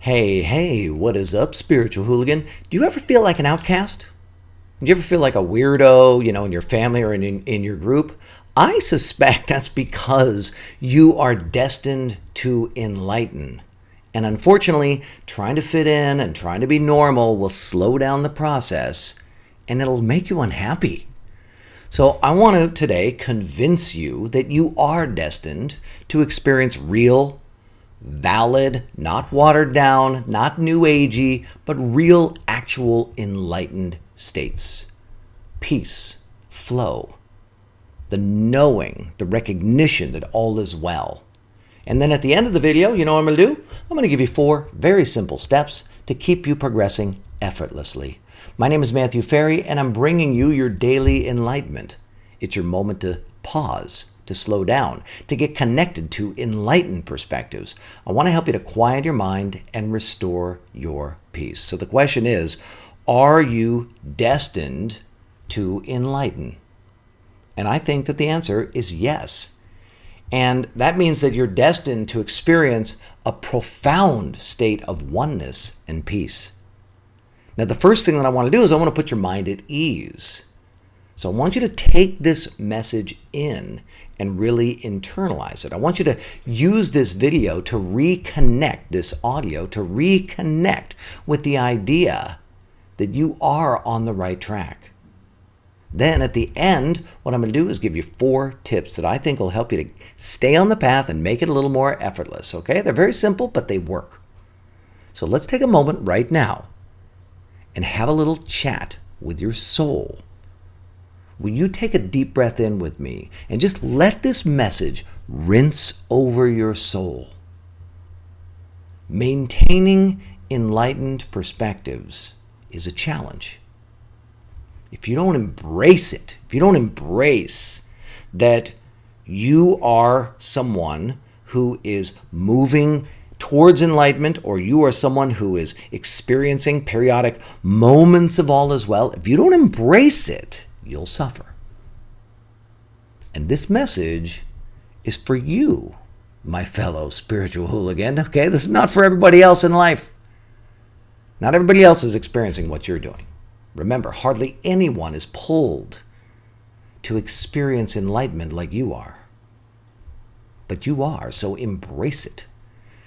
Hey, what is up, spiritual hooligan? Do you ever feel like an outcast? Do you ever feel like a weirdo, in your family or in your group? I suspect that's because you are destined to enlighten. And unfortunately, trying to fit in and trying to be normal will slow down the process and it'll make you unhappy. So I want to today convince you that you are destined to experience real, valid, not watered down, not new agey, but real, actual enlightened states. Peace, flow, the knowing, the recognition that all is well. And then at the end of the video, you know what I'm going to do? I'm going to give you 4 very simple steps to keep you progressing effortlessly. My name is Matthew Ferry, and I'm bringing you your daily enlightenment. It's your moment to pause, to slow down, to get connected to enlightened perspectives. I want to help you to quiet your mind and restore your peace. So the question is, are you destined to enlighten? And I think that the answer is yes. And that means that you're destined to experience a profound state of oneness and peace. Now, the first thing that I want to do is I want to put your mind at ease. So I want you to take this message in and really internalize it. I want you to use this video to reconnect, this audio, to reconnect with the idea that you are on the right track. Then at the end, what I'm going to do is give you 4 tips that I think will help you to stay on the path and make it a little more effortless, okay? They're very simple, but they work. So let's take a moment right now and have a little chat with your soul. Will you take a deep breath in with me and just let this message rinse over your soul? Maintaining enlightened perspectives is a challenge. If you don't embrace it, if you don't embrace that you are someone who is moving towards enlightenment, or you are someone who is experiencing periodic moments of all is well, if you don't embrace it, you'll suffer. And this message is for you, my fellow spiritual hooligan, okay? This is not for everybody else in life. Not everybody else is experiencing what you're doing. Remember, hardly anyone is pulled to experience enlightenment like you are. But you are, so embrace it.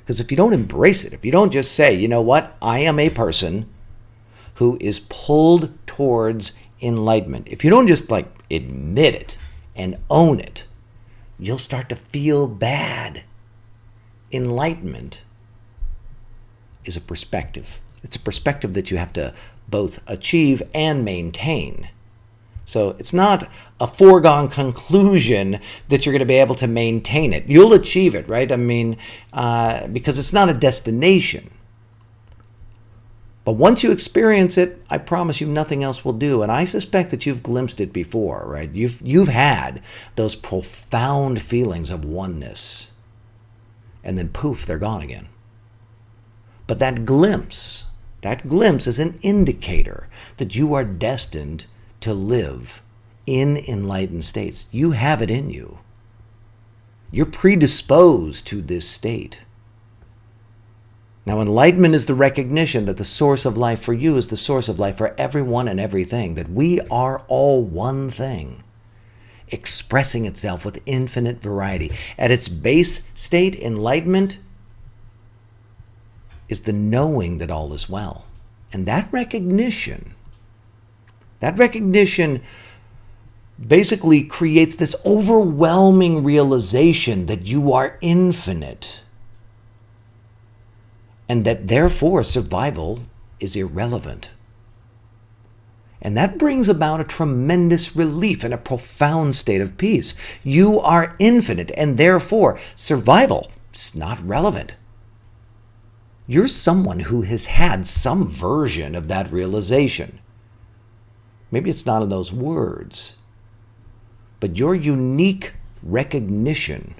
Because if you don't embrace it, if you don't just say, you know what, I am a person who is pulled towards enlightenment. If you don't just admit it and own it, you'll start to feel bad. Enlightenment is a perspective. It's a perspective that you have to both achieve and maintain. So it's not a foregone conclusion that you're going to be able to maintain it. You'll achieve it, right? Because it's not a destination. But once you experience it, I promise you nothing else will do. And I suspect that you've glimpsed it before, right? You've had those profound feelings of oneness. And then poof, they're gone again. But that glimpse is an indicator that you are destined to live in enlightened states. You have it in you. You're predisposed to this state. Now, enlightenment is the recognition that the source of life for you is the source of life for everyone and everything, that we are all one thing, expressing itself with infinite variety. At its base state, enlightenment is the knowing that all is well. And that recognition basically creates this overwhelming realization that you are infinite and that therefore survival is irrelevant. And that brings about a tremendous relief and a profound state of peace. You are infinite and therefore survival is not relevant. You're someone who has had some version of that realization. Maybe it's not in those words, but your unique recognition,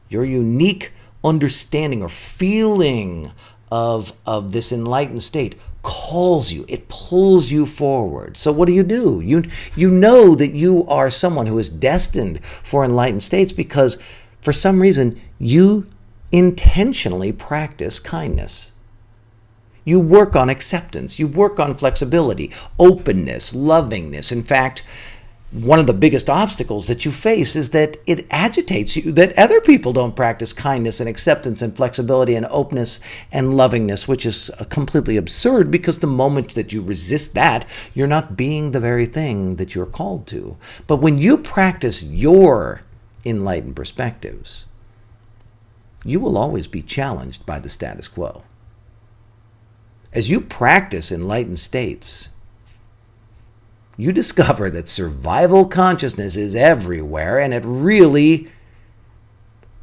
your unique understanding or feeling of this enlightened state calls you, it pulls you forward. So what do? You know that you are someone who is destined for enlightened states because for some reason you intentionally practice kindness. You work on acceptance. You work on flexibility, openness, lovingness. In fact, one of the biggest obstacles that you face is that it agitates you that other people don't practice kindness and acceptance and flexibility and openness and lovingness, which is completely absurd, because the moment that you resist that, you're not being the very thing that you're called to. But when you practice your enlightened perspectives, you will always be challenged by the status quo. As you practice enlightened states, you discover that survival consciousness is everywhere, and it really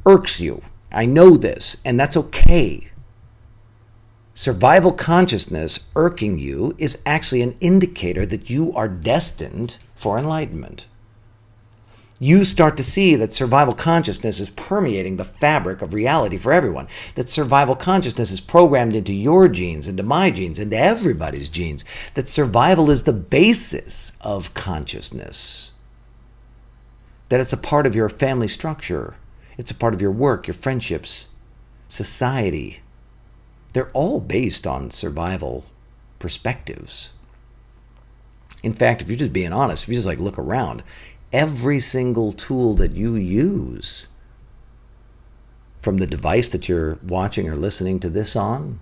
irks you. I know this, and that's okay. Survival consciousness irking you is actually an indicator that you are destined for enlightenment. You start to see that survival consciousness is permeating the fabric of reality for everyone. That survival consciousness is programmed into your genes, into my genes, into everybody's genes. That survival is the basis of consciousness. That it's a part of your family structure. It's a part of your work, your friendships, society. They're all based on survival perspectives. In fact, if you're just being honest, if you just look around, every single tool that you use, from the device that you're watching or listening to this on,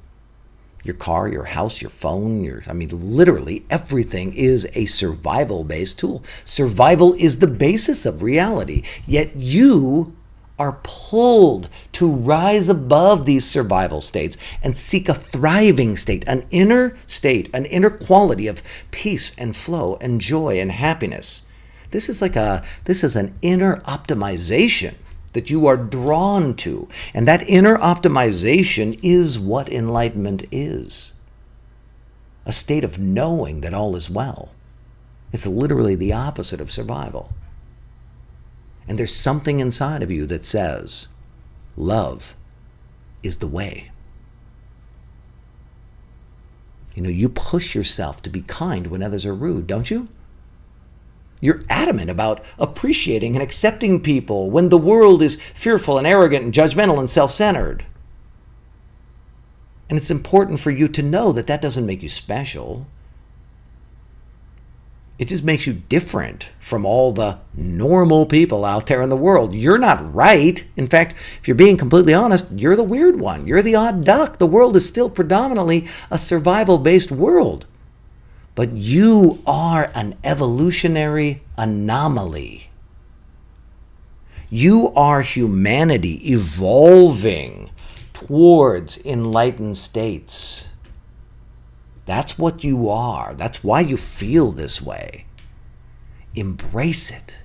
your car, your house, your phone, literally everything is a survival-based tool. Survival is the basis of reality, yet you are pulled to rise above these survival states and seek a thriving state, an inner quality of peace and flow and joy and happiness. This is an inner optimization that you are drawn to. And that inner optimization is what enlightenment is. A state of knowing that all is well. It's literally the opposite of survival. And there's something inside of you that says, love is the way. You push yourself to be kind when others are rude, don't you? You're adamant about appreciating and accepting people when the world is fearful and arrogant and judgmental and self-centered. And it's important for you to know that that doesn't make you special. It just makes you different from all the normal people out there in the world. You're not right. In fact, if you're being completely honest, you're the weird one. You're the odd duck. The world is still predominantly a survival-based world. But you are an evolutionary anomaly. You are humanity evolving towards enlightened states. That's what you are. That's why you feel this way. Embrace it.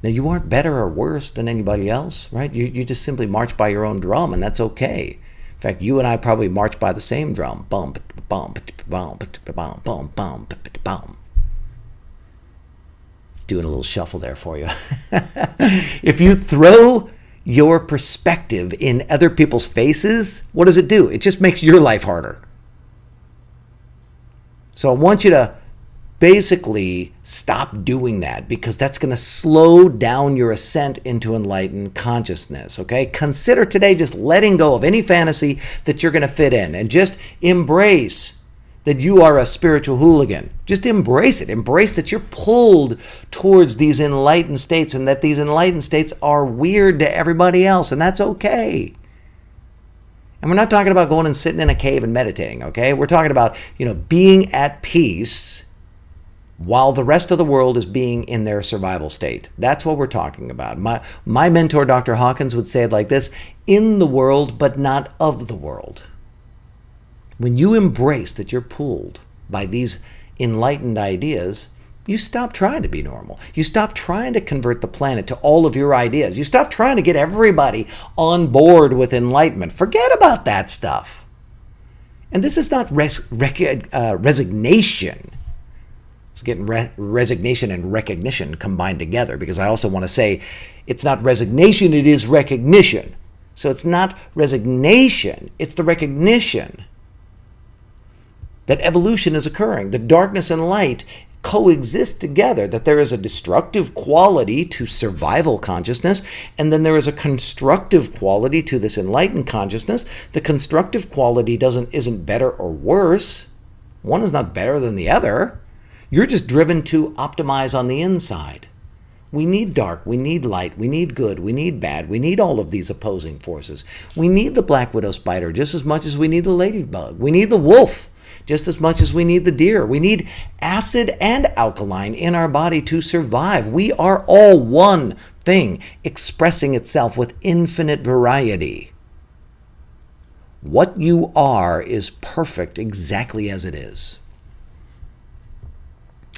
Now, you aren't better or worse than anybody else, right? You just simply march by your own drum, and that's okay. In fact, you and I probably march by the same drum. Bum, bum, bum, bum, bum, bum, bum. Doing a little shuffle there for you. If you throw your perspective in other people's faces, what does it do? It just makes your life harder. So I want you to basically stop doing that, because that's going to slow down your ascent into enlightened consciousness, okay? Consider today just letting go of any fantasy that you're going to fit in, and just embrace that you are a spiritual hooligan. Just embrace it. Embrace that you're pulled towards these enlightened states, and that these enlightened states are weird to everybody else, and that's okay. And we're not talking about going and sitting in a cave and meditating, okay? We're talking about, being at peace while the rest of the world is being in their survival state. That's what we're talking about. My mentor, Dr. Hawkins, would say it like this: in the world, but not of the world. When you embrace that you're pulled by these enlightened ideas, you stop trying to be normal. You stop trying to convert the planet to all of your ideas. You stop trying to get everybody on board with enlightenment. Forget about that stuff. And this is not resignation. It's getting resignation and recognition combined together, because I also want to say it's not resignation, it is recognition. So it's not resignation, it's the recognition that evolution is occurring, that darkness and light coexist together, that there is a destructive quality to survival consciousness, and then there is a constructive quality to this enlightened consciousness. The constructive quality isn't better or worse. One is not better than the other. You're just driven to optimize on the inside. We need dark, we need light, we need good, we need bad, we need all of these opposing forces. We need the black widow spider just as much as we need the ladybug. We need the wolf just as much as we need the deer. We need acid and alkaline in our body to survive. We are all one thing expressing itself with infinite variety. What you are is perfect exactly as it is.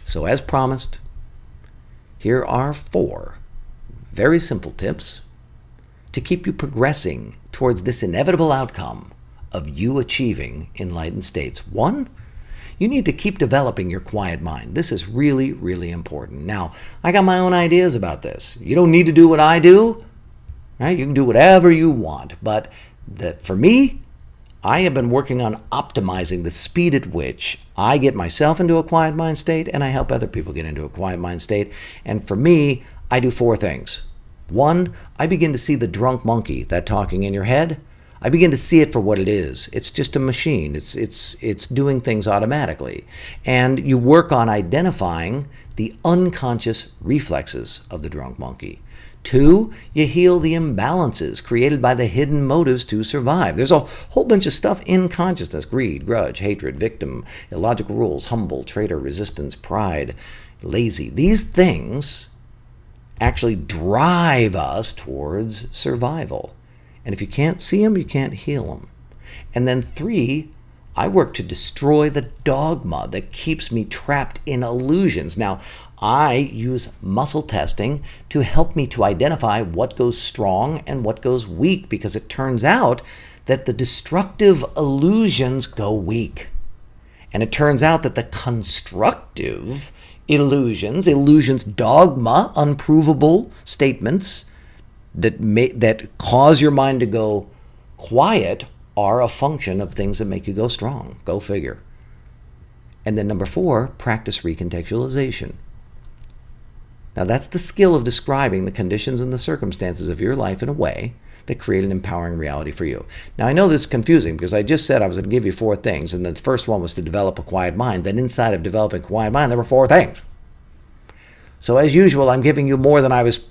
So as promised, here are 4 very simple tips to keep you progressing towards this inevitable outcome of you achieving enlightened states. 1, you need to keep developing your quiet mind. This is really, really important. Now, I got my own ideas about this. You don't need to do what I do, right? You can do whatever you want. But for me, I have been working on optimizing the speed at which I get myself into a quiet mind state and I help other people get into a quiet mind state. And for me, I do 4 things. 1, I begin to see the drunk monkey, that talking in your head. I begin to see it for what it is. It's just a machine. It's doing things automatically. And you work on identifying the unconscious reflexes of the drunk monkey. 2, you heal the imbalances created by the hidden motives to survive. There's a whole bunch of stuff in consciousness: greed, grudge, hatred, victim, illogical rules, humble, traitor, resistance, pride, lazy. These things actually drive us towards survival. And if you can't see them, you can't heal them. And then 3, I work to destroy the dogma that keeps me trapped in illusions. Now, I use muscle testing to help me to identify what goes strong and what goes weak, because it turns out that the destructive illusions go weak. And it turns out that the constructive illusions, dogma, unprovable statements that cause your mind to go quiet are a function of things that make you go strong. Go figure. And then number 4, practice recontextualization. Now that's the skill of describing the conditions and the circumstances of your life in a way that create an empowering reality for you. Now I know this is confusing because I just said I was going to give you 4 things, and the first one was to develop a quiet mind. Then inside of developing a quiet mind, there were 4 things. So as usual, I'm giving you more than I was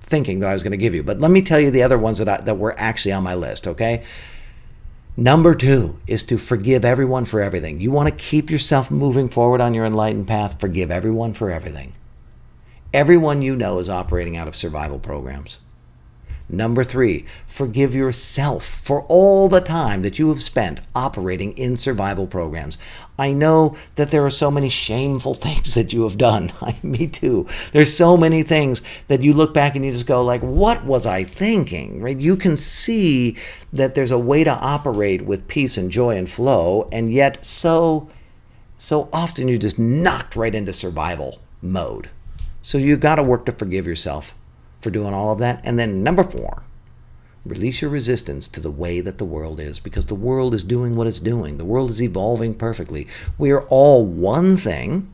thinking that I was going to give you. But let me tell you the other ones that were actually on my list, okay? Number 2 is to forgive everyone for everything. You want to keep yourself moving forward on your enlightened path, forgive everyone for everything. Everyone you know is operating out of survival programs. Number 3, forgive yourself for all the time that you have spent operating in survival programs. I know that there are so many shameful things that you have done. Me too. There's so many things that you look back and you just go like, what was I thinking? Right? You can see that there's a way to operate with peace and joy and flow, and yet so often you're just knocked right into survival mode. So you got to work to forgive yourself for doing all of that. And then number 4, release your resistance to the way that the world is, because the world is doing what it's doing. The world is evolving perfectly. We are all one thing.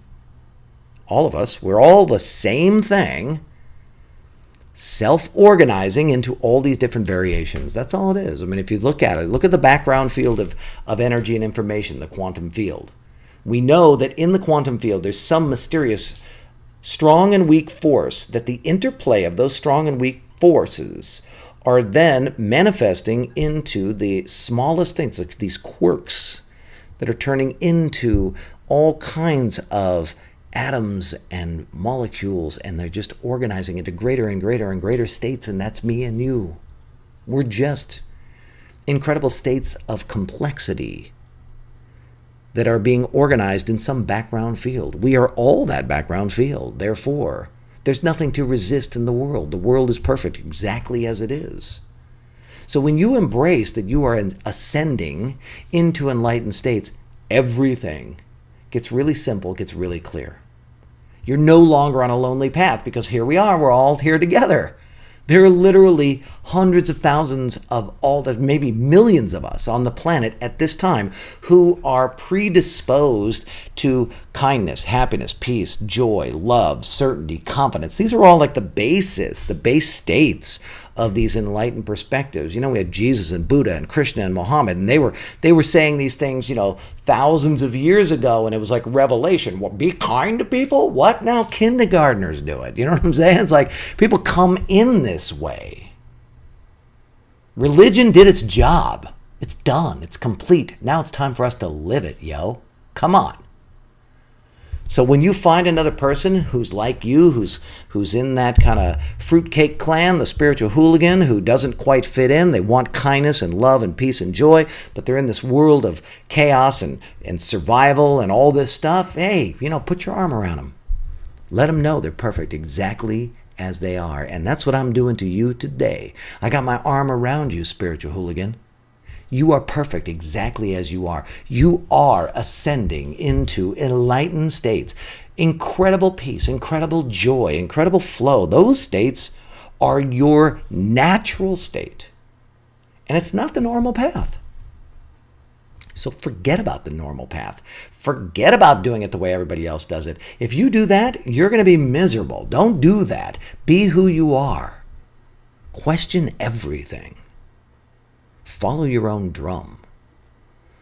All of us, we're all the same thing, self-organizing into all these different variations. That's all it is. I mean, if you look at it, look at the background field of energy and information, the quantum field. We know that in the quantum field, there's some mysterious strong and weak force, that the interplay of those strong and weak forces are then manifesting into the smallest things, like these quirks that are turning into all kinds of atoms and molecules, and they're just organizing into greater and greater and greater states, and that's me and you. We're just incredible states of complexity that are being organized in some background field. We are all that background field. Therefore, there's nothing to resist in the world. The world is perfect exactly as it is. So when you embrace that you are ascending into enlightened states, everything gets really simple, gets really clear. You're no longer on a lonely path, because here we are, we're all here together. There are literally hundreds of thousands of maybe millions of us on the planet at this time who are predisposed to kindness, happiness, peace, joy, love, certainty, confidence. These are all like the bases, the base states of these enlightened perspectives. You know, we had Jesus and Buddha and Krishna and Muhammad, and they were saying these things, thousands of years ago, and it was like revelation. Well, be kind to people? What? Now kindergartners do it. You know what I'm saying? It's like people come in this way. Religion did its job. It's done. It's complete. Now it's time for us to live it, yo. Come on. So when you find another person who's like you, who's in that kind of fruitcake clan, the spiritual hooligan, who doesn't quite fit in, they want kindness and love and peace and joy, but they're in this world of chaos and survival and all this stuff, hey, put your arm around them. Let them know they're perfect exactly as they are. And that's what I'm doing to you today. I got my arm around you, spiritual hooligan. You are perfect exactly as you are. You are ascending into enlightened states. Incredible peace, incredible joy, incredible flow. Those states are your natural state. And it's not the normal path. So forget about the normal path. Forget about doing it the way everybody else does it. If you do that, you're going to be miserable. Don't do that. Be who you are. Question everything. Follow your own drum.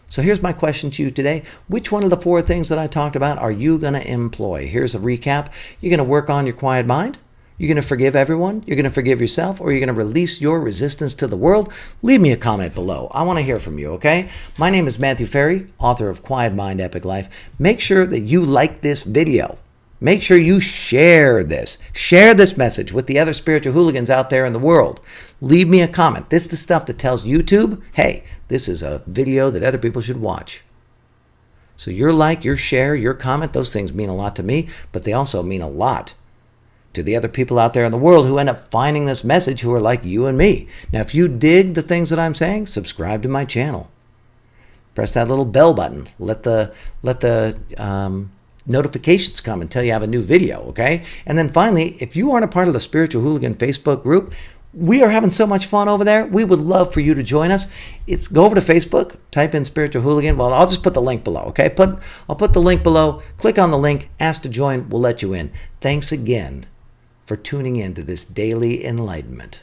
So here's my question to you today. Which one of the 4 things that I talked about are you going to employ? Here's a recap. You're going to work on your quiet mind. You're going to forgive everyone. You're going to forgive yourself, or you're going to release your resistance to the world. Leave me a comment below. I want to hear from you, okay? My name is Matthew Ferry, author of Quiet Mind, Epic Life. Make sure that you like this video. Make sure you share this. Share this message with the other spiritual hooligans out there in the world. Leave me a comment. This is the stuff that tells YouTube, hey, this is a video that other people should watch. So your like, your share, your comment, those things mean a lot to me, but they also mean a lot to the other people out there in the world who end up finding this message, who are like you and me. Now, if you dig the things that I'm saying, subscribe to my channel. Press that little bell button. Let the notifications come until you have a new video, okay? And then finally, if you aren't a part of the Spiritual Hooligan Facebook group, we are having so much fun over there. We would love for you to join us. Go over to Facebook, type in Spiritual Hooligan. Well, I'll just put the link below, okay? I'll put the link below. Click on the link, ask to join, we'll let you in. Thanks again for tuning in to this daily enlightenment.